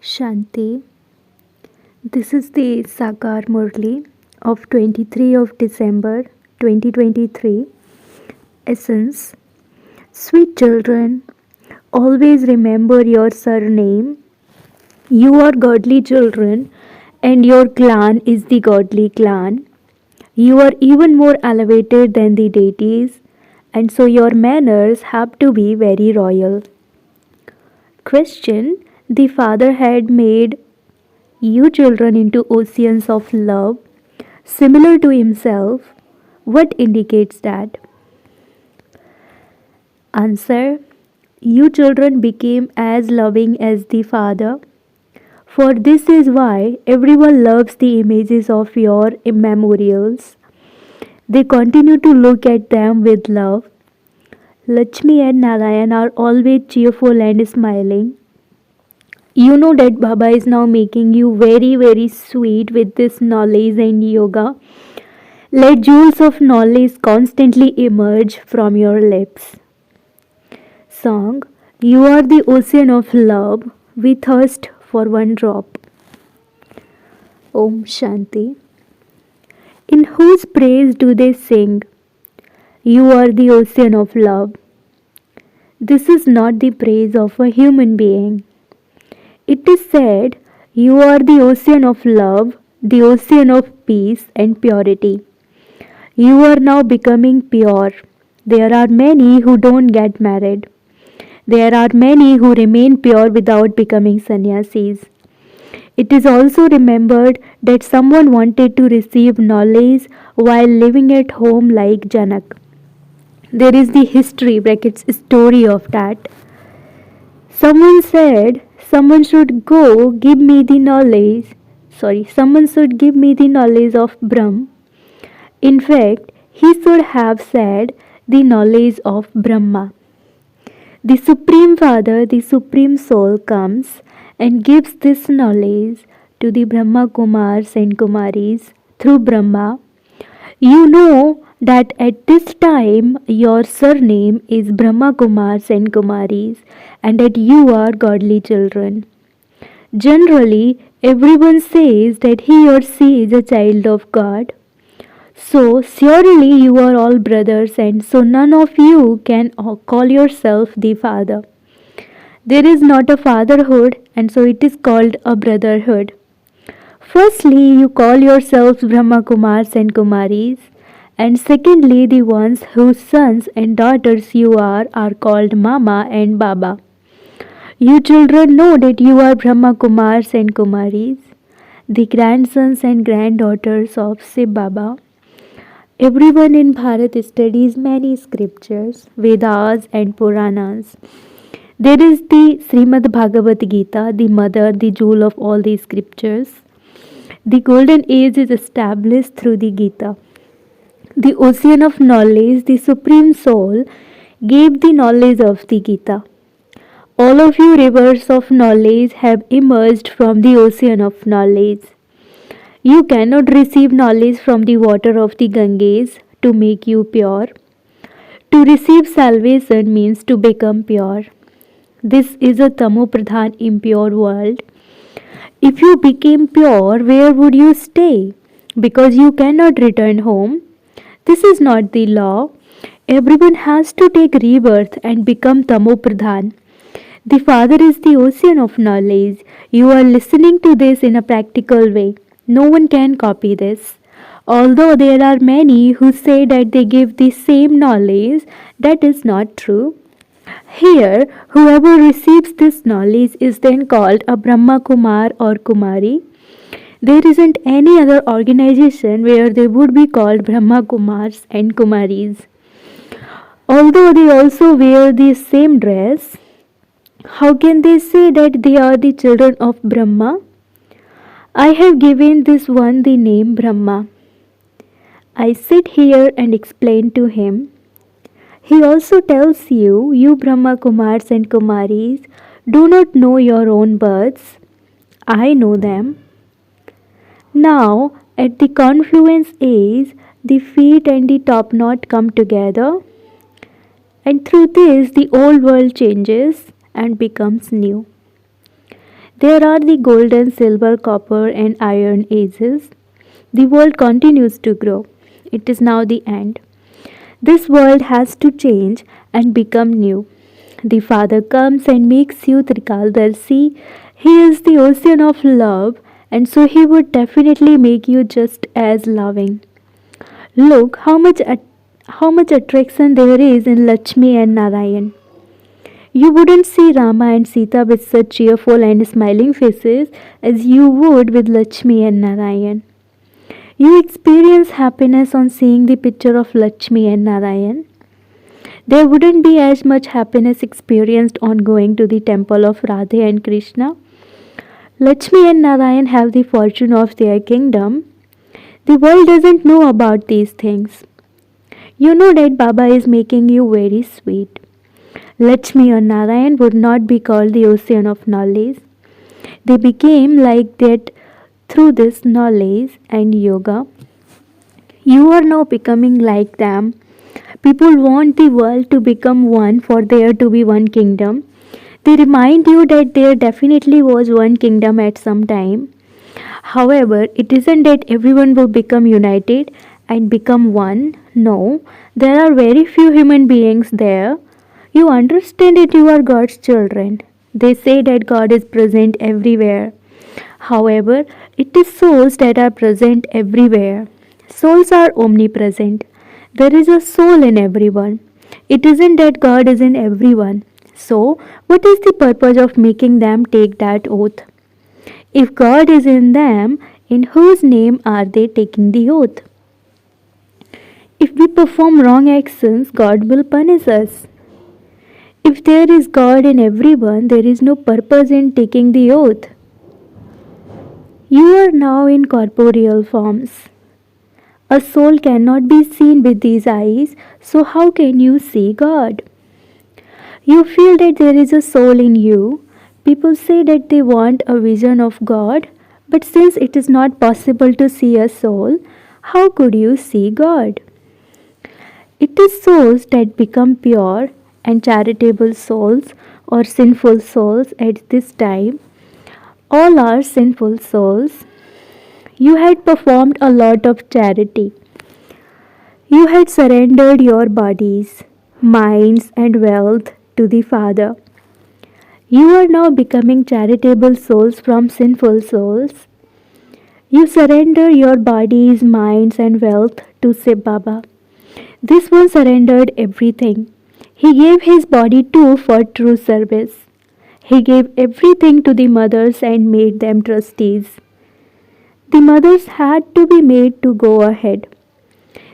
Shanti. This is the Sakar Murli of 23 of December 2023. Essence. Sweet children, always remember your surname. You are godly children and your clan is the godly clan. You are even more elevated than the deities, and so your manners have to be very royal. Question. The Father had made you children into oceans of love, similar to Himself. What indicates that? Answer. You children became as loving as the Father. For this is why everyone loves the images of your memorials. They continue to look at them with love. Lakshmi and Narayan are always cheerful and smiling. You know that Baba is now making you very sweet with this knowledge and yoga. Let jewels of knowledge constantly emerge from your lips. Song. You are the ocean of love. We thirst for one drop. Om Shanti. In whose praise do they sing? You are the ocean of love. This is not the praise of a human being. It is said, you are the ocean of love, the ocean of peace and purity. You are now becoming pure. There are many who don't get married. There are many who remain pure without becoming sannyasis. It is also remembered that someone wanted to receive knowledge while living at home like Janak. There is the history brackets story of that. Someone said, someone should give me the knowledge. Someone should give me the knowledge of Brahm. In fact, he should have said the knowledge of Brahma. The Supreme Father, the Supreme Soul comes and gives this knowledge to the Brahma Kumars and Kumaris through Brahma. You know that at this time your surname is Brahma Kumars and Kumaris and that you are godly children. Generally, everyone says that he or she is a child of God. So, surely you are all brothers, and so none of you can call yourself the father. There is not a fatherhood, and so it is called a brotherhood. Firstly, you call yourselves Brahma Kumars and Kumaris, and secondly, the ones whose sons and daughters you are called Mama and Baba. You children know that you are Brahma Kumars and Kumaris, the grandsons and granddaughters of Shiv Baba. Everyone in Bharat studies many scriptures, Vedas and Puranas. There is the Srimad Bhagavad Gita, the mother, the jewel of all the scriptures. The golden age is established through the Gita. The ocean of knowledge, the Supreme Soul, gave the knowledge of the Gita. All of you rivers of knowledge have emerged from the ocean of knowledge. You cannot receive knowledge from the water of the Ganges to make you pure. To receive salvation means to become pure. This is a Tamopradhan impure world. If you became pure, where would you stay? Because you cannot return home. This is not the law. Everyone has to take rebirth and become Tamopradhan. The Father is the ocean of knowledge. You are listening to this in a practical way. No one can copy this. Although there are many who say that they give the same knowledge, that is not true. Here, whoever receives this knowledge is then called a Brahma Kumar or Kumari. There isn't any other organization where they would be called Brahma Kumars and Kumaris. Although they also wear the same dress, how can they say that they are the children of Brahma? I have given this one the name Brahma. I sit here and explain to him. He also tells you, you Brahma Kumars and Kumaris, do not know your own births. I know them. Now, at the confluence age, the feet and the top knot come together, and through this the old world changes and becomes new. There are the golden, silver, copper, and iron ages. The world continues to grow. It is now the end. This world has to change and become new. The Father comes and makes you Trikaldarsi. He is the ocean of love, and so He would definitely make you just as loving. Look how much attraction there is in Lakshmi and Narayan. You wouldn't see Rama and Sita with such cheerful and smiling faces as you would with Lakshmi and Narayan. You experience happiness on seeing the picture of Lakshmi and Narayan. There wouldn't be as much happiness experienced on going to the temple of Radhe and Krishna. Lakshmi and Narayan have the fortune of their kingdom. The world doesn't know about these things. You know that Baba is making you very sweet. Lakshmi or Narayan would not be called the ocean of knowledge. They became like that through this knowledge and yoga. You are now becoming like them. People want the world to become one for there to be one kingdom. They remind you that there definitely was one kingdom at some time. However, it isn't that everyone will become united and become one. No, there are very few human beings there. You understand that you are God's children. They say that God is present everywhere. However, it is souls that are present everywhere. Souls are omnipresent. There is a soul in everyone. It isn't that God is in everyone. So, what is the purpose of making them take that oath? If God is in them, in whose name are they taking the oath? If we perform wrong actions, God will punish us. If there is God in everyone, there is no purpose in taking the oath. You are now in corporeal forms. A soul cannot be seen with these eyes, so how can you see God? You feel that there is a soul in you. People say that they want a vision of God, but since it is not possible to see a soul, how could you see God? It is souls that become pure and charitable souls or sinful souls at this time. All are sinful souls. You had performed a lot of charity. You had surrendered your bodies, minds, and wealth to the Father. You are now becoming charitable souls from sinful souls. You surrender your bodies, minds, and wealth to Shiv Baba. This one surrendered everything. He gave his body too for true service. He gave everything to the mothers and made them trustees. The mothers had to be made to go ahead.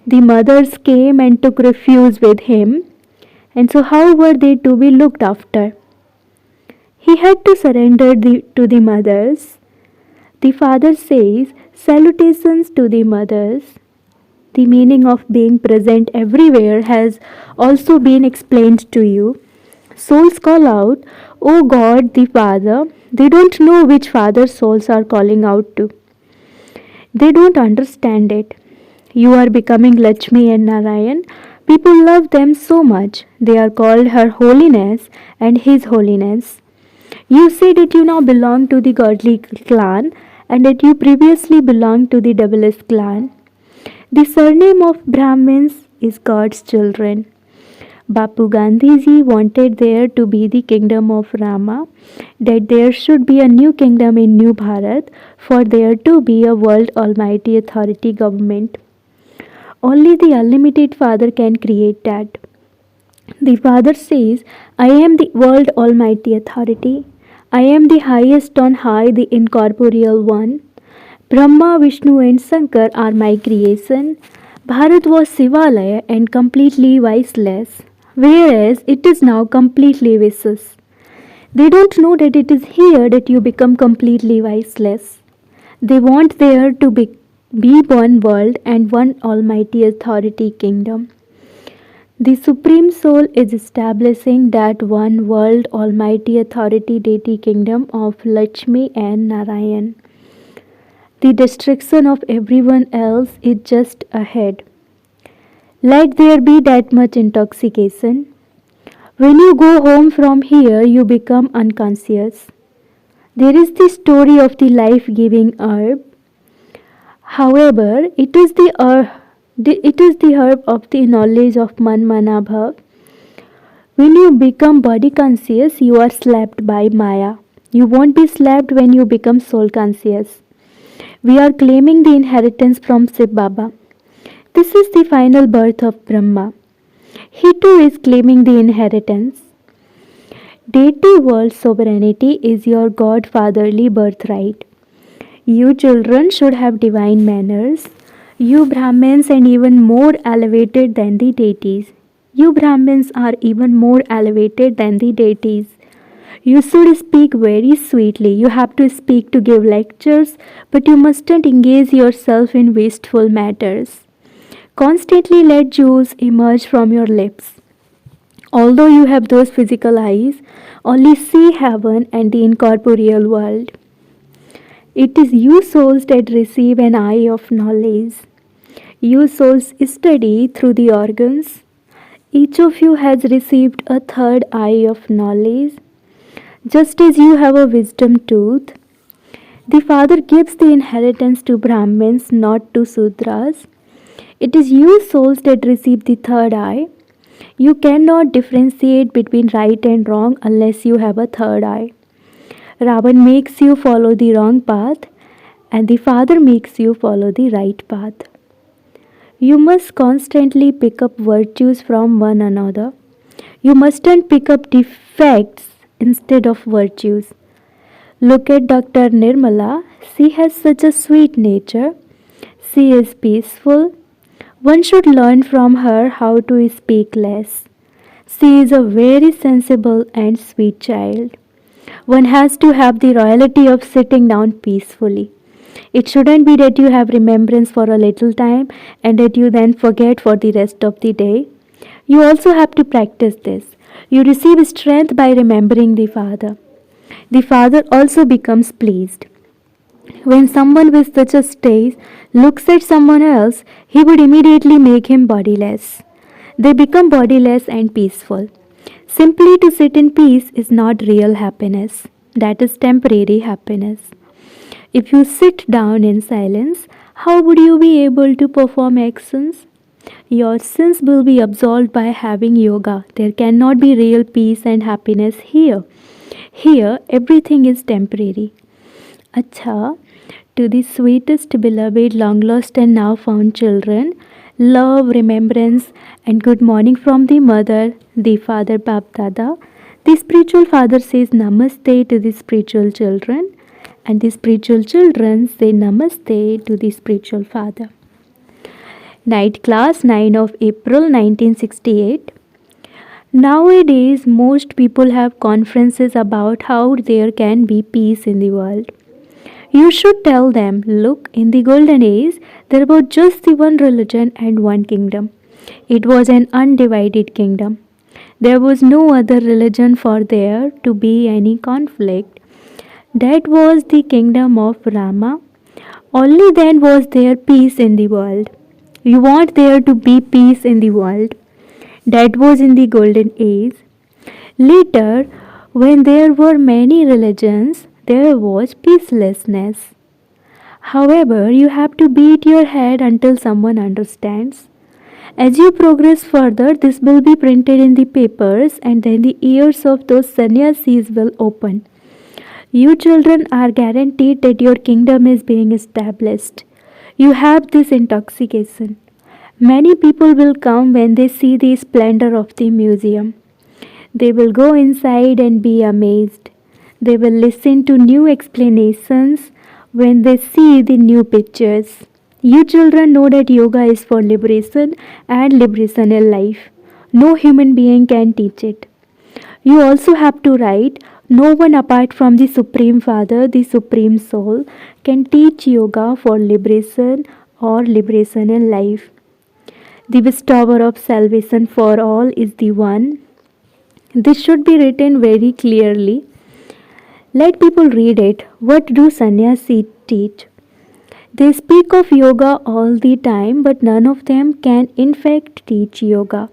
The mothers came and took refuge with him, and so how were they to be looked after? He had to surrender to the mothers. The Father says, salutations to the mothers. The meaning of being present everywhere has also been explained to you. Souls call out, "Oh God, the Father." They don't know which Father souls are calling out to. They don't understand it. You are becoming Lakshmi and Narayan. People love them so much. They are called Her Holiness and His Holiness. You say that you now belong to the godly clan and that you previously belonged to the devilish clan. The surname of Brahmins is God's children. Bapu Gandhiji wanted there to be the kingdom of Rama, that there should be a new kingdom in New Bharat, for there to be a world almighty authority government. Only the unlimited Father can create that. The Father says, I am the world almighty authority. I am the highest on high, the incorporeal one. Brahma, Vishnu and Shankar are my creation. Bharat was Shivalaya and completely viceless, whereas it is now completely vicious. They don't know that it is here that you become completely viceless. They want there to be one world and one almighty authority kingdom. The Supreme Soul is establishing that one world almighty authority deity kingdom of Lakshmi and Narayan. The destruction of everyone else is just ahead. Let there be that much intoxication. When you go home from here, you become unconscious. There is the story of the life giving herb. However, it is the herb of the knowledge of Man Manabhav. When you become body conscious, you are slapped by Maya. You won't be slapped when you become soul conscious. We are claiming the inheritance from Shiv Baba. This is the final birth of Brahma. He too is claiming the inheritance. Deity world sovereignty is your godfatherly birthright. You children should have divine manners. You Brahmins and even more elevated than the deities. You Brahmins are even more elevated than the deities. You should speak very sweetly. You have to speak to give lectures, but you mustn't engage yourself in wasteful matters. Constantly let jewels emerge from your lips. Although you have those physical eyes, only see heaven and the incorporeal world. It is you souls that receive an eye of knowledge. You souls study through the organs. Each of you has received a third eye of knowledge. Just as you have a wisdom tooth, the Father gives the inheritance to Brahmins, not to Sudras. It is you souls that receive the third eye. You cannot differentiate between right and wrong unless you have a third eye. Ravan makes you follow the wrong path, and the Father makes you follow the right path. You must constantly pick up virtues from one another. You mustn't pick up defects instead of virtues. Look at Dr. Nirmala. She has such a sweet nature. She is peaceful. One should learn from her how to speak less. She is a very sensible and sweet child. One has to have the royalty of sitting down peacefully. It shouldn't be that you have remembrance for a little time and that you then forget for the rest of the day. You also have to practice this. You receive strength by remembering the Father. The Father also becomes pleased. When someone with such a stage looks at someone else, he would immediately make him bodiless. They become bodiless and peaceful. Simply to sit in peace is not real happiness. That is temporary happiness. If you sit down in silence, how would you be able to perform actions? Your sins will be absolved by having yoga. There cannot be real peace and happiness here. Here, everything is temporary. Acha, to the sweetest, beloved, long lost, and now found children, love, remembrance, and good morning from the mother, the father, Bap Dada. The spiritual father says namaste to the spiritual children, and the spiritual children say namaste to the spiritual father. Night class, 9 of April 1968. Nowadays, most people have conferences about how there can be peace in the world. You should tell them, look, in the golden age, there was just the one religion and one kingdom. It was an undivided kingdom. There was no other religion for there to be any conflict. That was the kingdom of Rama. Only then was there peace in the world. You want there to be peace in the world. That was in the golden age. Later, when there were many religions, there was peacelessness. However, you have to beat your head until someone understands. As you progress further, this will be printed in the papers, and then the ears of those sannyasis will open. You children are guaranteed that your kingdom is being established. You have this intoxication. Many people will come when they see the splendor of the museum. They will go inside and be amazed. They will listen to new explanations when they see the new pictures. You children know that yoga is for liberation and liberation in life. No human being can teach it. You also have to write, no one apart from the Supreme Father, the Supreme Soul, can teach yoga for liberation or liberation in life. The bestower of salvation for all is the one. This should be written very clearly. Let people read it. What do sannyasis teach? They speak of yoga all the time, but none of them can in fact teach yoga.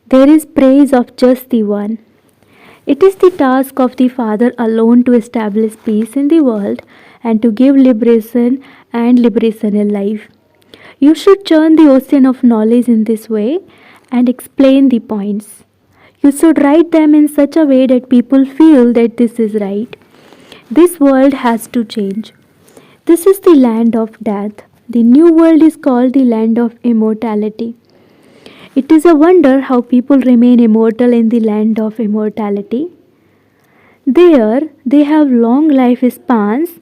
There is praise of just the one. It is the task of the Father alone to establish peace in the world and to give liberation in life. You should churn the ocean of knowledge in this way and explain the points. You should write them in such a way that people feel that this is right. This world has to change. This is the land of death. The new world is called the land of immortality. It is a wonder how people remain immortal in the land of immortality. There, they have long lifespans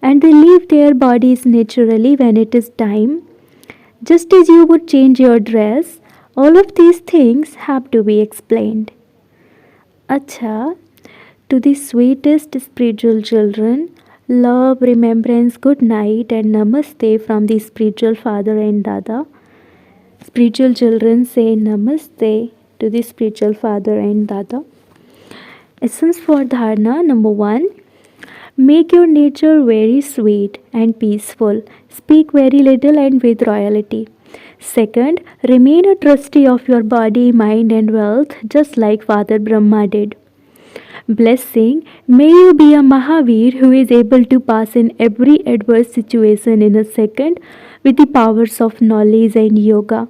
and they leave their bodies naturally when it is time. Just as you would change your dress, all of these things have to be explained. Acha, to the sweetest spiritual children, love, remembrance, good night, and namaste from the spiritual father and dada. Spiritual children say namaste to the spiritual father and dada. Essence for dharana number 1. Make your nature very sweet and peaceful. Speak very little and with royalty. Second, remain a trustee of your body, mind, and wealth, just like Father Brahma did. Blessing, may you be a Mahavir who is able to pass in every adverse situation in a second with the powers of knowledge and yoga.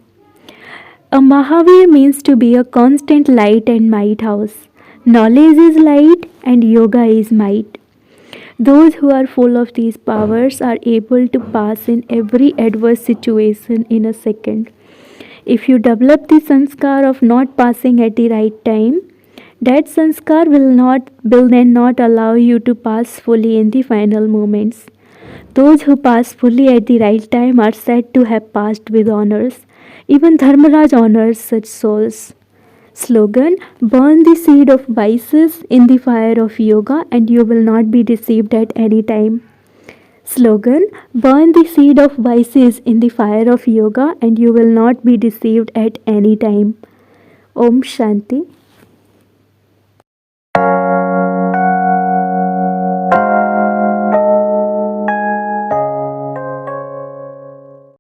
A Mahavir means to be a constant light and might house. Knowledge is light and yoga is might. Those who are full of these powers are able to pass in every adverse situation in a second. If you develop the sanskar of not passing at the right time, that sanskar will then not allow you to pass fully in the final moments. Those who pass fully at the right time are said to have passed with honors. Even Dharmaraj honors such souls. Slogan, burn the seed of vices in the fire of yoga and you will not be deceived at any time. Slogan, burn the seed of vices in the fire of yoga and you will not be deceived at any time. Om Shanti.